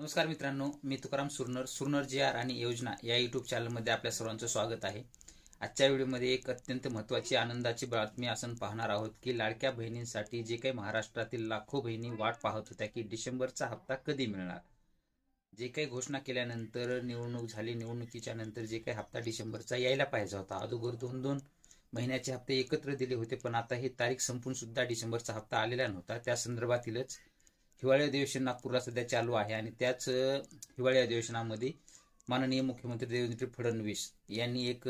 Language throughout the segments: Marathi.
नमस्कार मित्रांनो, मी तुकाराम सुरनर जी आर आणि योजना या यूट्यूब चॅनलमध्ये आपल्या सर्वांचं स्वागत आहे। आजच्या व्हिडिओमध्ये एक अत्यंत महत्त्वाची आनंदाची बातमी आपण पाहणार आहोत की लाडक्या बहिणींसाठी जे काही महाराष्ट्रातील लाखो बहिणी वाट पाहत होत्या की डिसेंबरचा हप्ता कधी मिळणार, जे काही घोषणा केल्यानंतर निवडणूक झाली, निवडणुकीच्या नंतर जे काही हप्ता डिसेंबरचा यायला पाहिजे होता, अगोदर दोन महिन्याचे हप्ते एकत्र दिले होते, पण आता ही तारीख संपून सुद्धा डिसेंबरचा हप्ता आलेला नव्हता। त्या संदर्भातीलच हिवाळी अधिवेशन नागपूरला सध्या चालू आहे आणि त्याच हिवाळी अधिवेशनामध्ये माननीय मुख्यमंत्री देवेंद्र फडणवीस यांनी एक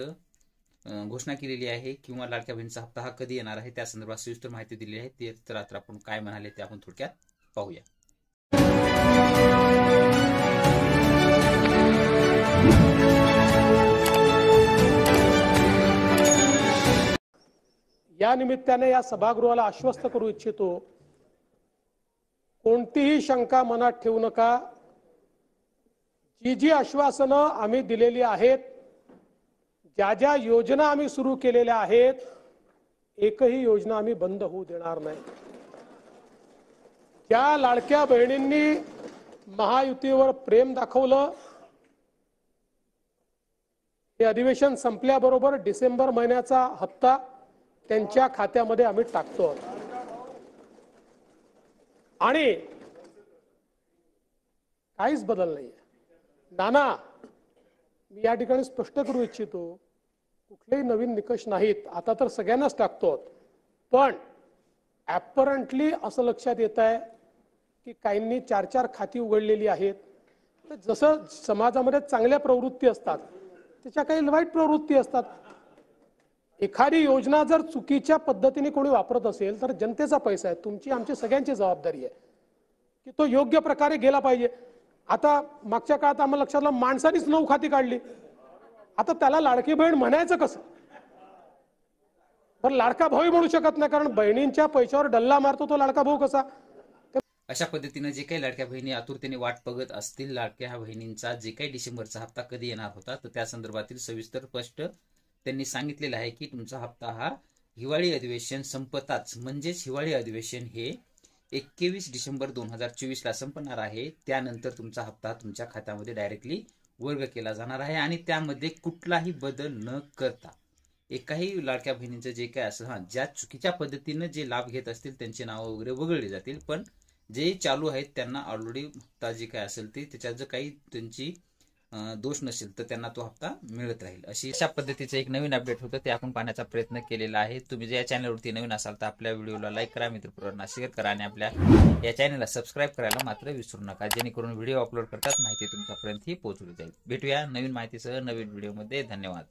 घोषणा केलेली आहे किंवा लाडक्या बहिणीचा हप्ता हा कधी येणार आहे त्या संदर्भात सविस्तर माहिती दिली आहे। ते तर आता आपण काय म्हणाले ते आपण थोडक्यात पाहूया। या निमित्ताने या सभागृहाला आश्वस्त करू इच्छितो, कोणतीही शंका मनात ठेवू नका। जी आश्वासनं आम्ही दिलेली आहेत, ज्या योजना आम्ही सुरू केलेल्या आहेत, एकही योजना आम्ही बंद होऊ देणार नाही। ज्या लाडक्या बहिणींनी महायुतीवर प्रेम दाखवलं, हे अधिवेशन संपल्याबरोबर डिसेंबर महिन्याचा हप्ता त्यांच्या खात्यामध्ये आम्ही टाकतो आणि काहीच बदल नाहीये। नाना, मी या ठिकाणी स्पष्ट करू इच्छितो, कुठलेही नवीन निकष नाहीत, आता तर सगळ्यांनाच टाकतो, पण ॲपरंटली असं लक्षात येत आहे की काहींनी 4-4 खाती उघडलेली आहेत। तर जसं समाजामध्ये चांगल्या प्रवृत्ती असतात, त्याच्या काही वाईट प्रवृत्ती असतात। एखादी योजना जर चुकीच्या पद्धतीने कोणी वापरत असेल तर जनतेचा पैसा आहे, तुमची आमची सगळ्यांची जबाबदारी आहे की तो योग्य प्रकारे गेला पाहिजे। आता मागच्या काळात आम्हाला लक्षात आलं, माणसानीच 9 खाती काढली, आता त्याला लाडकी बहीण म्हणायचं कसं? पण लाडका भाऊ म्हणू शकत नाही, कारण बहिणींच्या पैशावर डल्ला मारतो तो लाडका भाऊ कसा? अशा पद्धतीने जे काही लाडक्या बहिणी आतुरतेने वाट बघत असतील लाडक्या बहिणींचा जे काही डिसेंबरचा हप्ता कधी येणार होता, तर त्या संदर्भातील सविस्तर स्पष्ट त्यांनी सांगितलेलं आहे की तुमचा हप्ता हा हिवाळी अधिवेशन संपताच, म्हणजेच हिवाळी अधिवेशन हे 21 डिसेंबर 2024 ला संपणार आहे। त्यानंतर तुमचा हप्ता तुमच्या खात्यामध्ये डायरेक्टली वर्ग केला जाणार आहे आणि त्यामध्ये कुठलाही बदल न करता एकाही लाडक्या बहिणींचं जे काय असेल, ज्या चुकीच्या पद्धतीने जे लाभ घेत असतील त्यांचे नाव वगैरे वगळले जातील, पण जे चालू आहेत त्यांना ऑलरेडी हप्ता जे काय असेल ते त्याच्यात जर काही त्यांची दोष नसेल तर त्यांना तो हप्ता मिळत राहील। अशा पद्धतीचं एक नवीन अपडेट होतं, ते आपण पाहण्याचा प्रयत्न केलेला आहे। तुम्ही जर या चॅनलवरती नवीन असाल तर आपल्या व्हिडिओला लाईक करा, मित्रपरिवारांना शेअर करा आणि आपल्या या चॅनलला सबस्क्राईब करायला मात्र विसरू नका, जेणेकरून व्हिडिओ अपलोड करताच माहिती तुमच्यापर्यंत ही पोहोचली जाईल। भेटूया नवीन माहितीसह नवीन व्हिडिओमध्ये। धन्यवाद।